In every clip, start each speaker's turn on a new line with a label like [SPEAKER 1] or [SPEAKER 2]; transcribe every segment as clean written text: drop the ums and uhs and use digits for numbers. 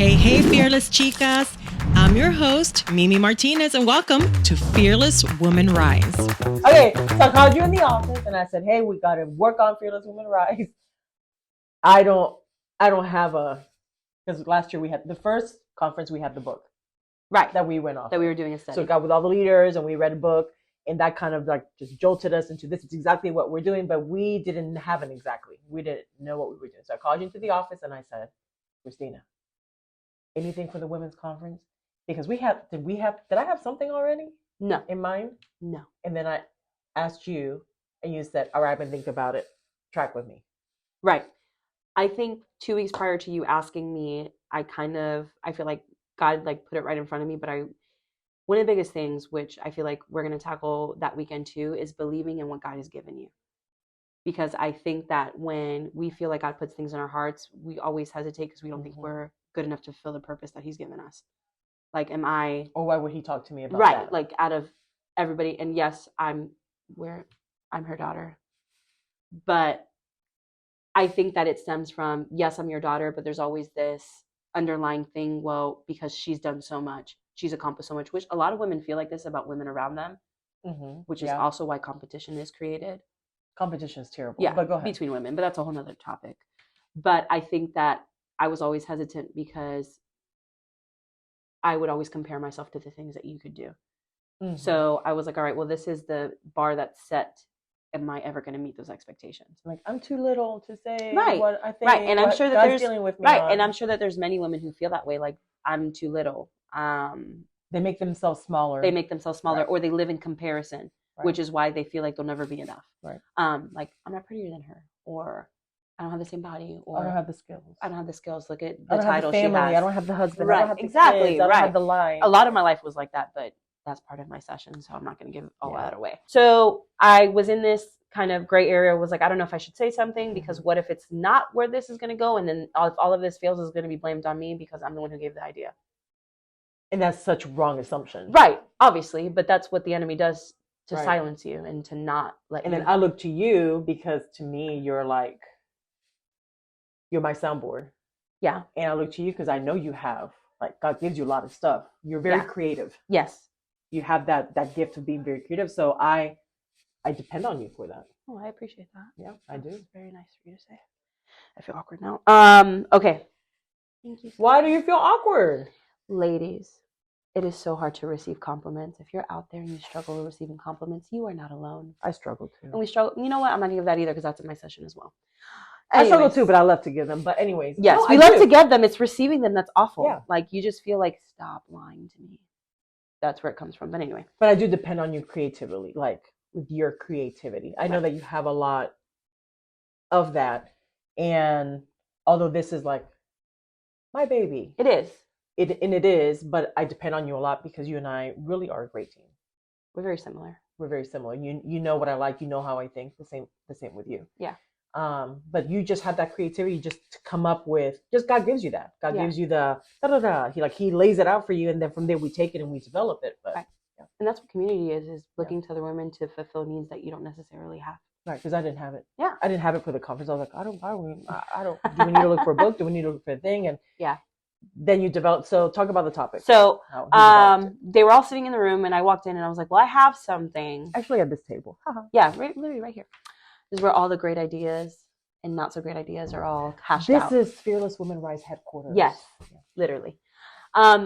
[SPEAKER 1] Hey, hey, Fearless Chicas. I'm your host, Mimi Martinez, and welcome to Fearless Woman Rise.
[SPEAKER 2] Okay, so I called you in the office and I said, hey, we got to work on Fearless Woman Rise. I don't have because last year we had the first conference, we had the book.
[SPEAKER 3] Right.
[SPEAKER 2] That we went off.
[SPEAKER 3] That we were doing a study.
[SPEAKER 2] So we got with all the leaders and we read a book, and that kind of like just jolted us into this is exactly what we're doing, but we didn't have it exactly. We didn't know what we were doing. So I called you into the office and I said, Christina, anything for the women's conference? Because did I have something already?
[SPEAKER 3] No.
[SPEAKER 2] In mind?
[SPEAKER 3] No.
[SPEAKER 2] And then I asked you and you said, all right, I've been thinking about it. Track with me.
[SPEAKER 3] Right. I think 2 weeks prior to you asking me, I feel like God put it right in front of me. But one of the biggest things, which I feel like we're going to tackle that weekend too, is believing in what God has given you. Because I think that when we feel like God puts things in our hearts, we always hesitate because we don't think we're good enough to fulfill the purpose that he's given us. Like, am I...
[SPEAKER 2] Or why would he talk to me about
[SPEAKER 3] right,
[SPEAKER 2] that?
[SPEAKER 3] like out of everybody. And yes, I'm her daughter. But I think that it stems from, yes, I'm your daughter, but there's always this underlying thing, well, because she's done so much, she's accomplished so much, which a lot of women feel like this about women around them, which is also why competition is created.
[SPEAKER 2] Competition is terrible.
[SPEAKER 3] Yeah,
[SPEAKER 2] but go ahead.
[SPEAKER 3] Between women, but that's a whole nother topic. But I think that I was always hesitant because I would always compare myself to the things that you could do. So I was like, all right, well, this is the bar that's set. Am I ever going to meet those expectations?
[SPEAKER 2] Like, I'm too little to say
[SPEAKER 3] what
[SPEAKER 2] I think.
[SPEAKER 3] Right, and I'm sure that
[SPEAKER 2] God's dealing with me on.
[SPEAKER 3] And I'm sure that there's many women who feel that way, like, I'm too little.
[SPEAKER 2] They make themselves smaller.
[SPEAKER 3] Right. Or they live in comparison, which is why they feel like they'll never be enough.
[SPEAKER 2] Right.
[SPEAKER 3] Like, I'm not prettier than her, or I don't have the same body, or
[SPEAKER 2] I don't have the skills.
[SPEAKER 3] Look at the title she has.
[SPEAKER 2] I don't have the husband.
[SPEAKER 3] Right.
[SPEAKER 2] I don't have the
[SPEAKER 3] exactly.
[SPEAKER 2] kids. I don't have the line.
[SPEAKER 3] A lot of my life was like that, but that's part of my session, so I'm not going to give all that away. So I was in this kind of gray area, was like, I don't know if I should say something, because what if it's not where this is going to go, and then if all of this fails, is going to be blamed on me because I'm the one who gave the idea.
[SPEAKER 2] And that's such wrong assumption.
[SPEAKER 3] Right, obviously, but that's what the enemy does to silence you and to not let
[SPEAKER 2] you. And then I look to you because to me, you're my soundboard.
[SPEAKER 3] Yeah.
[SPEAKER 2] And I look to you because I know you have, God gives you a lot of stuff. You're very creative.
[SPEAKER 3] Yes.
[SPEAKER 2] You have that gift of being very creative. So I depend on you for that.
[SPEAKER 3] Oh, I appreciate that.
[SPEAKER 2] Yeah, I do.
[SPEAKER 3] It's very nice for you to say. I feel awkward now. Okay. Thank you.
[SPEAKER 2] Why do you feel awkward?
[SPEAKER 3] Ladies, it is so hard to receive compliments. If you're out there and you struggle with receiving compliments, you are not alone.
[SPEAKER 2] I struggle too.
[SPEAKER 3] And we struggle. You know what? I'm not going to give that either because that's in my session as well.
[SPEAKER 2] I struggle too, but I love to give them. But anyways.
[SPEAKER 3] Yes, we love to give them. It's receiving them that's awful.
[SPEAKER 2] Yeah.
[SPEAKER 3] Like, you just feel like, stop lying to me. That's where it comes from. But anyway.
[SPEAKER 2] But I do depend on you creatively, with your creativity. I know that you have a lot of that. And although this is my baby.
[SPEAKER 3] It is.
[SPEAKER 2] It is, but I depend on you a lot because you and I really are a great team.
[SPEAKER 3] We're very similar.
[SPEAKER 2] You know what I like. You know how I think. The same with you.
[SPEAKER 3] Yeah.
[SPEAKER 2] But you just have that creativity just to come up with. Just God gives you that. God gives you the da da da. He lays it out for you, and then from there we take it and we develop it. But
[SPEAKER 3] and that's what community is looking to other women to fulfill needs that you don't necessarily have.
[SPEAKER 2] Right, because I didn't have it.
[SPEAKER 3] Yeah,
[SPEAKER 2] I didn't have it for the conference. I was like, I don't. Do we need to look for a book? Do we need to look for a thing? And then you develop. So talk about the topic.
[SPEAKER 3] So they were all sitting in the room, and I walked in, and I was like, well, I have something.
[SPEAKER 2] Actually, at this table.
[SPEAKER 3] Yeah, literally right here. This is where all the great ideas and not so great ideas are all hashed out.
[SPEAKER 2] This is Fearless Women Rise headquarters.
[SPEAKER 3] Yes, literally.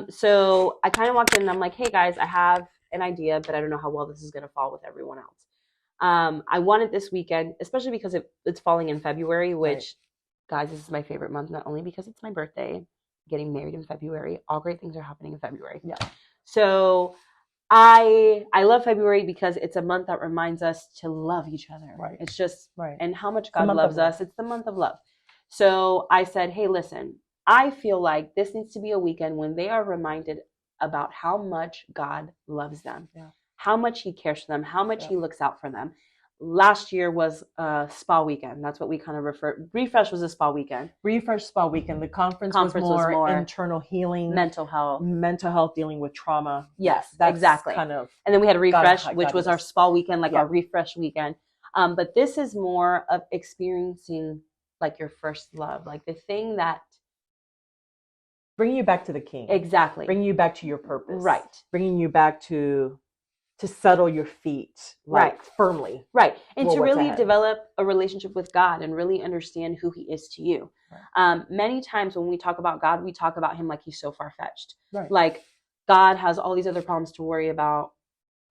[SPEAKER 3] So I kind of walked in and I'm like, hey guys, I have an idea, but I don't know how well this is going to fall with everyone else. I wanted this weekend, especially because it's falling in February, which, guys, this is my favorite month, not only because it's my birthday, getting married in February, all great things are happening in February.
[SPEAKER 2] Yeah.
[SPEAKER 3] So I love February because it's a month that reminds us to love each other.
[SPEAKER 2] Right.
[SPEAKER 3] It's just,
[SPEAKER 2] right.
[SPEAKER 3] And how much God loves us. It's the month of love. So I said, hey, listen, I feel like this needs to be a weekend when they are reminded about how much God loves them, how much he cares for them, how much he looks out for them. Last year was a spa weekend. That's what we kind of refer. Refresh was a spa weekend.
[SPEAKER 2] Refresh spa weekend. The conference was more internal healing,
[SPEAKER 3] mental health,
[SPEAKER 2] dealing with trauma.
[SPEAKER 3] Yes,
[SPEAKER 2] that's
[SPEAKER 3] exactly.
[SPEAKER 2] Kind of.
[SPEAKER 3] And then we had a refresh, which was our spa weekend, our refresh weekend. But this is more of experiencing your first love, the thing that
[SPEAKER 2] bringing you back to the king.
[SPEAKER 3] Exactly.
[SPEAKER 2] Bringing you back to your purpose.
[SPEAKER 3] Right.
[SPEAKER 2] Bringing you back to settle your feet, like, firmly.
[SPEAKER 3] Right. And
[SPEAKER 2] for
[SPEAKER 3] to
[SPEAKER 2] what's
[SPEAKER 3] really
[SPEAKER 2] ahead.
[SPEAKER 3] develop a relationship with God and really understand who he is to you.
[SPEAKER 2] Right.
[SPEAKER 3] Many times when we talk about God, we talk about him like he's so far-fetched.
[SPEAKER 2] Right.
[SPEAKER 3] Like, God has all these other problems to worry about.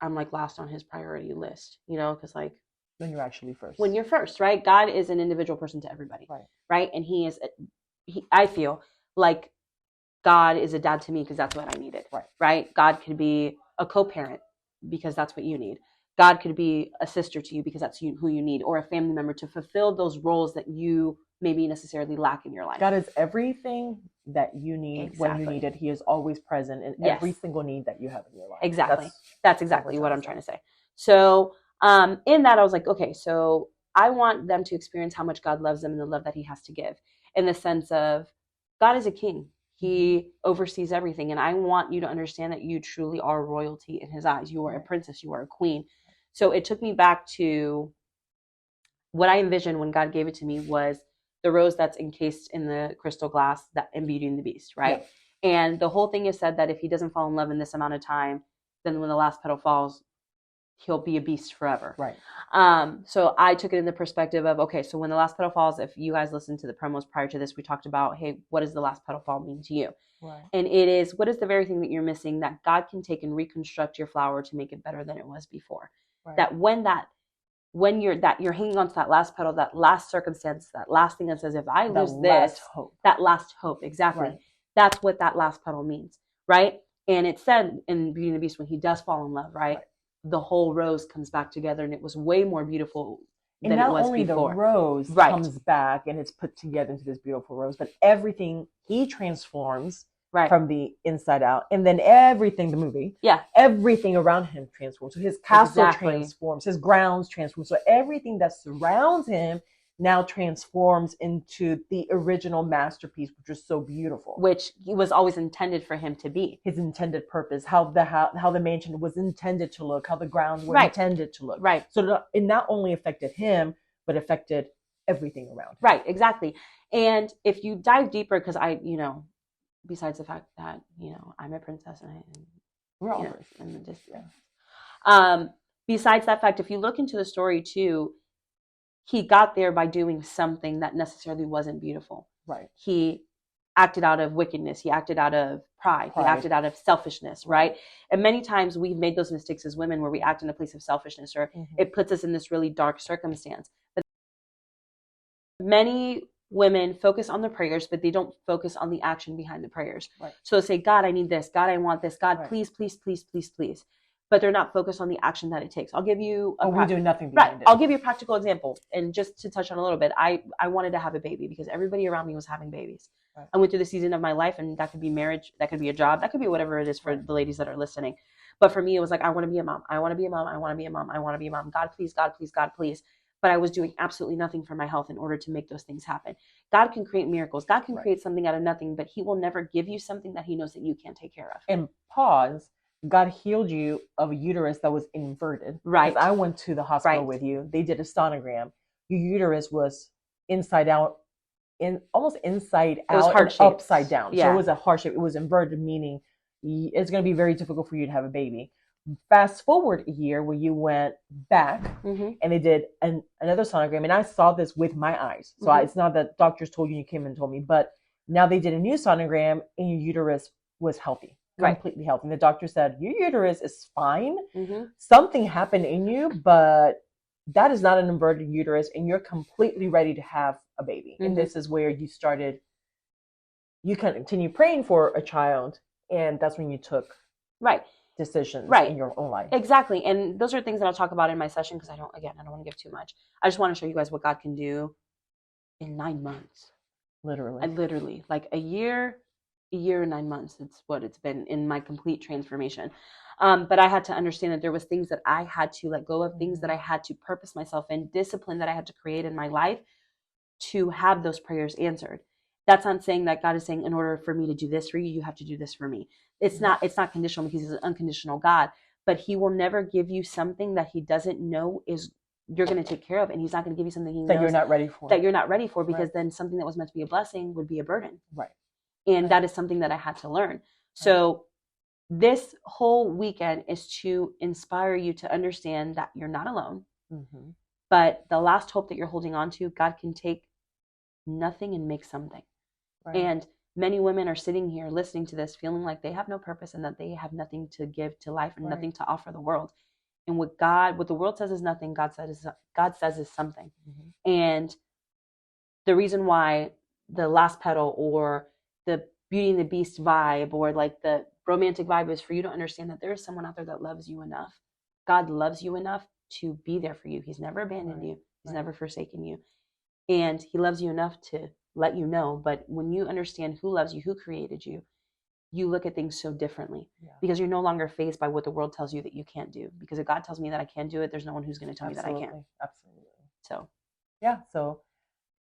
[SPEAKER 3] I'm like last on his priority list, you know, because like
[SPEAKER 2] when you're actually first.
[SPEAKER 3] when you're first, right? God is an individual person to everybody.
[SPEAKER 2] Right.
[SPEAKER 3] Right. And I feel like God is a dad to me because that's what I needed.
[SPEAKER 2] Right.
[SPEAKER 3] Right. God could be a co-parent because that's what you need. God could be a sister to you because that's who you need, or a family member to fulfill those roles that you maybe necessarily lack in your life.
[SPEAKER 2] God is everything that you need when you need it. He is always present in every single need that you have in your life.
[SPEAKER 3] Exactly. That's exactly what I'm trying to say. So in that, I was like, okay, so I want them to experience how much God loves them and the love that he has to give, in the sense of God is a king. He oversees everything. And I want you to understand that you truly are royalty in his eyes. You are a princess. You are a queen. So it took me back to what I envisioned when God gave it to me was the rose that's encased in the crystal glass that in Beauty and the Beast, right? Yeah. And the whole thing is said that if he doesn't fall in love in this amount of time, then when the last petal falls, he'll be a beast forever.
[SPEAKER 2] Right.
[SPEAKER 3] So I took it in the perspective of, okay, so when the last petal falls, if you guys listened to the promos prior to this, we talked about, hey, what does the last petal fall mean to you?
[SPEAKER 2] Right.
[SPEAKER 3] And it is, what is the very thing that you're missing that God can take and reconstruct your flower to make it better than it was before? Right. That when you're hanging on to that last petal, that last circumstance, that last thing that says, if I lose this, that last hope, exactly. Right. That's what that last petal means, right? And it said in Beauty and the Beast, when he does fall in love, right? The whole rose comes back together, and it was way more beautiful than it was before. And not only the rose
[SPEAKER 2] comes back and it's put together into this beautiful rose, but everything he transforms from the inside out. And then everything, the movie, everything around him transforms. So his castle transforms, his grounds transform. So everything that surrounds him now transforms into the original masterpiece, which is so beautiful.
[SPEAKER 3] Which he was always intended for him to be.
[SPEAKER 2] His intended purpose, how the mansion was intended to look, how the grounds were intended to look.
[SPEAKER 3] Right.
[SPEAKER 2] So it not only affected him, but affected everything around him.
[SPEAKER 3] Right, exactly. And if you dive deeper, because besides the fact that, I'm a princess and
[SPEAKER 2] we're all
[SPEAKER 3] besides that fact, if you look into the story too, he got there by doing something that necessarily wasn't beautiful.
[SPEAKER 2] Right.
[SPEAKER 3] He acted out of wickedness. He acted out of pride. He acted out of selfishness, right? And many times we've made those mistakes as women where we act in a place of selfishness, or it puts us in this really dark circumstance. But many women focus on the prayers, but they don't focus on the action behind the prayers. Right. So they say, God, I need this. God, I want this. God, please, please, please, please, please. But they're not focused on the action that it takes. I'll give you
[SPEAKER 2] we do nothing behind it.
[SPEAKER 3] I'll give you a practical example. And just to touch on a little bit, I wanted to have a baby because everybody around me was having babies. Right. I went through the season of my life, and that could be marriage, that could be a job, that could be whatever it is for the ladies that are listening. But for me, it was like, I want to be a mom. I want to be a mom. I want to be a mom. I want to be a mom. God, please, God, please, God, please. But I was doing absolutely nothing for my health in order to make those things happen. God can create miracles. God can create something out of nothing, but he will never give you something that he knows that you can't take care of.
[SPEAKER 2] And pause. God healed you of a uterus that was inverted.
[SPEAKER 3] Right.
[SPEAKER 2] I went to the hospital with you. They did a sonogram. Your uterus was inside out, almost inside out, and upside down. Yeah. So it was a heart shape. It was inverted, meaning it's going to be very difficult for you to have a baby. Fast forward a year where you went back and they did another sonogram. And I saw this with my eyes. So it's not that doctors told you came and told me, but now they did a new sonogram and your uterus was healthy. Completely healthy. And the doctor said, your uterus is fine. Something happened in you, but that is not an inverted uterus, and you're completely ready to have a baby. And this is where you continue praying for a child, and that's when you took decisions in your own life.
[SPEAKER 3] Exactly. And those are things that I'll talk about in my session, because I don't want to give too much. I just want to show you guys what God can do in 9 months. Literally, like a year and 9 months. It's what it's been in my complete transformation. But I had to understand that there was things that I had to let go of, things that I had to purpose myself in, discipline that I had to create in my life to have those prayers answered. That's not saying that God is saying, in order for me to do this for you, you have to do this for me. It's not conditional, because he's an unconditional God, but he will never give you something that he doesn't know is you're going to take care of. And he's not going to give you something he knows
[SPEAKER 2] that you're not ready for,
[SPEAKER 3] because then something that was meant to be a blessing would be a burden.
[SPEAKER 2] Right.
[SPEAKER 3] And that is something that I had to learn. So this whole weekend is to inspire you to understand that you're not alone.
[SPEAKER 2] Mm-hmm.
[SPEAKER 3] But the last hope that you're holding on to, God can take nothing and make something.
[SPEAKER 2] Right.
[SPEAKER 3] And many women are sitting here listening to this, feeling like they have no purpose and that they have nothing to give to life and nothing to offer the world. And what the world says is nothing, God says is something.
[SPEAKER 2] Mm-hmm.
[SPEAKER 3] And the reason why the Last Petal or the Beauty and the Beast vibe or like the romantic vibe is for you to understand that there is someone out there that loves you enough. God loves you enough to be there for you. He's never abandoned you. He's never forsaken you. And he loves you enough to let you know. But when you understand who loves you, who created you, you look at things so differently because you're no longer faced by what the world tells you that you can't do. Because if God tells me that I can't do it, there's no one who's going to tell me that I can't.
[SPEAKER 2] Absolutely.
[SPEAKER 3] So,
[SPEAKER 2] yeah. So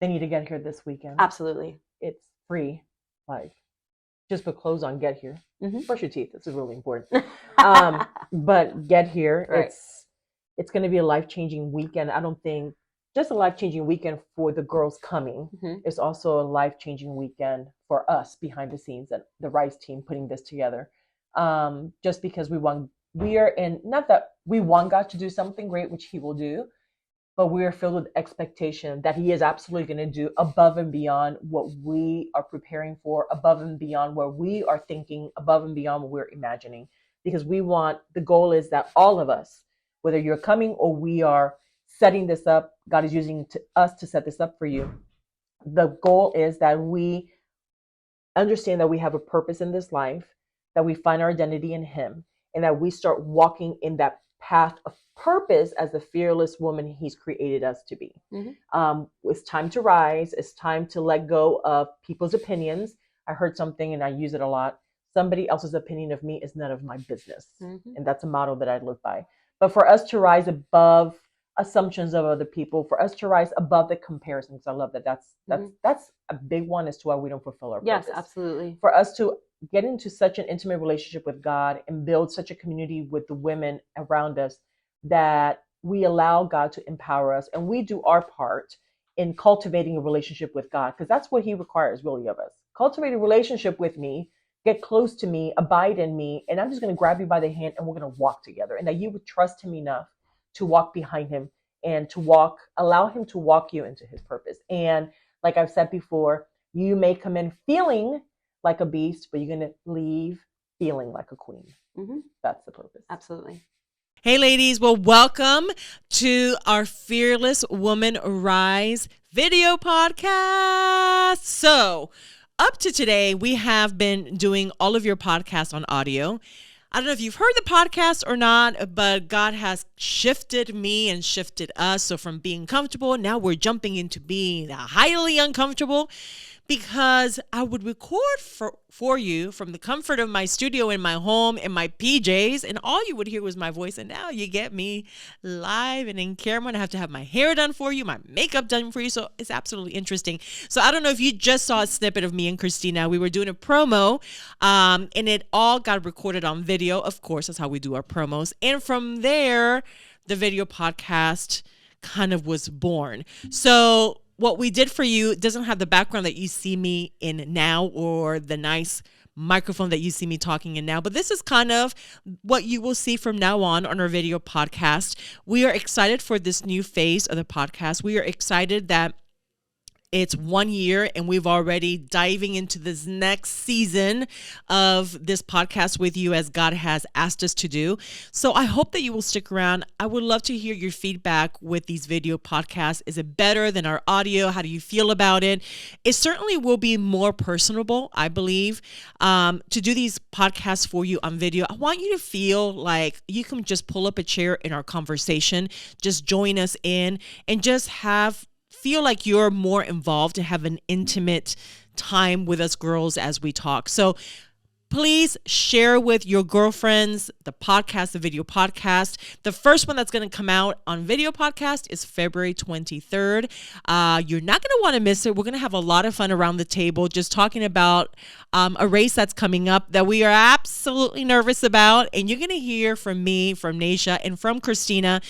[SPEAKER 2] they need to get here this weekend.
[SPEAKER 3] Absolutely.
[SPEAKER 2] It's free. Like, just put clothes on, get here.
[SPEAKER 3] Mm-hmm.
[SPEAKER 2] Brush your teeth. This is really important. But get here.
[SPEAKER 3] Right.
[SPEAKER 2] It's going to be a life-changing weekend. I don't think just a life-changing weekend for the girls coming.
[SPEAKER 3] Mm-hmm.
[SPEAKER 2] It's also a life-changing weekend for us behind the scenes and the Rise team putting this together. Just because we are in, not that we want God to do something great, which he will do, but we are filled with expectation that he is absolutely going to do above and beyond what we are preparing for, above and beyond where we are thinking, above and beyond what we're imagining. Because the goal is that all of us, whether you're coming or we are setting this up, God is using us to set this up for you. The goal is that we understand that we have a purpose in this life, that we find our identity in him, and that we start walking in that path of purpose as the fearless woman he's created us to be. Mm-hmm. It's time to rise. It's time to let go of people's opinions. I heard something and I use it a lot. Somebody else's opinion of me is none of my business. Mm-hmm. And that's a motto that I live by. But for us to rise above assumptions of other people, for us to rise above the comparisons, I love that. That's a big one as to why we don't fulfill our purpose.
[SPEAKER 3] Yes, absolutely.
[SPEAKER 2] For us to get into such an intimate relationship with God and build such a community with the women around us that we allow God to empower us and we do our part in cultivating a relationship with God, because that's what he requires really of us. Cultivate a relationship with me, get close to me, abide in me, and I'm just going to grab you by the hand and we're going to walk together, and that you would trust him enough to walk behind him and allow him to walk you into his purpose. And like I've said before, you may come in feeling like a beast, but you're going to leave feeling like a queen. Mm-hmm. That's the purpose.
[SPEAKER 3] Absolutely.
[SPEAKER 1] Hey, ladies. Well, welcome to our Fearless Woman Rise video podcast. So up to today, we have been doing all of your podcasts on audio. I don't know if you've heard the podcast or not, but God has shifted me and shifted us. So from being comfortable, now we're jumping into being highly uncomfortable, because I would record for you from the comfort of my studio in my home in my PJs, and all you would hear was my voice. And now you get me live and in camera, and I have to have my hair done for you, my makeup done for you. So it's absolutely interesting. So I don't know if you just saw a snippet of me and Christina. We were doing a promo, and it all got recorded on video. Of course, that's how we do our promos. And from there, the video podcast kind of was born. So what we did for you doesn't have the background that you see me in now, or the nice microphone that you see me talking in now, but this is kind of what you will see from now on our video podcast. We are excited for this new phase of the podcast. We are excited that it's 1 year and we've already diving into this next season of this podcast with you, as God has asked us to do. So I hope that you will stick around. I would love to hear your feedback with these video podcasts. Is it better than our audio? How do you feel about it? It certainly will be more personable, I believe, to do these podcasts for you on video. I want you to feel like you can just pull up a chair in our conversation, just join us in, and just feel like you're more involved, to have an intimate time with us girls as we talk. So Please share with your girlfriends the podcast, the video podcast. The first one that's going to come out on video podcast is February 23rd. You're not going to want to miss it. We're going to have a lot of fun around the table just talking about a race that's coming up that we are absolutely nervous about. And you're going to hear from me, from Naysha, and from Christina.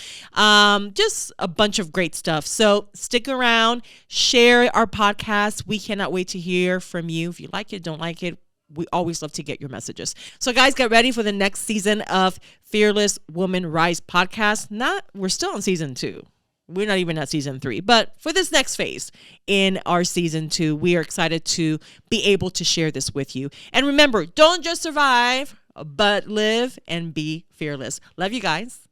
[SPEAKER 1] Just a bunch of great stuff. So stick around, share our podcast. We cannot wait to hear from you. If you like it, don't like it, we always love to get your messages. So guys, get ready for the next season of Fearless Woman Rise podcast. We're still on season 2. We're not even at season 3, but for this next phase in our season 2, we are excited to be able to share this with you. And remember, don't just survive, but live and be fearless. Love you guys.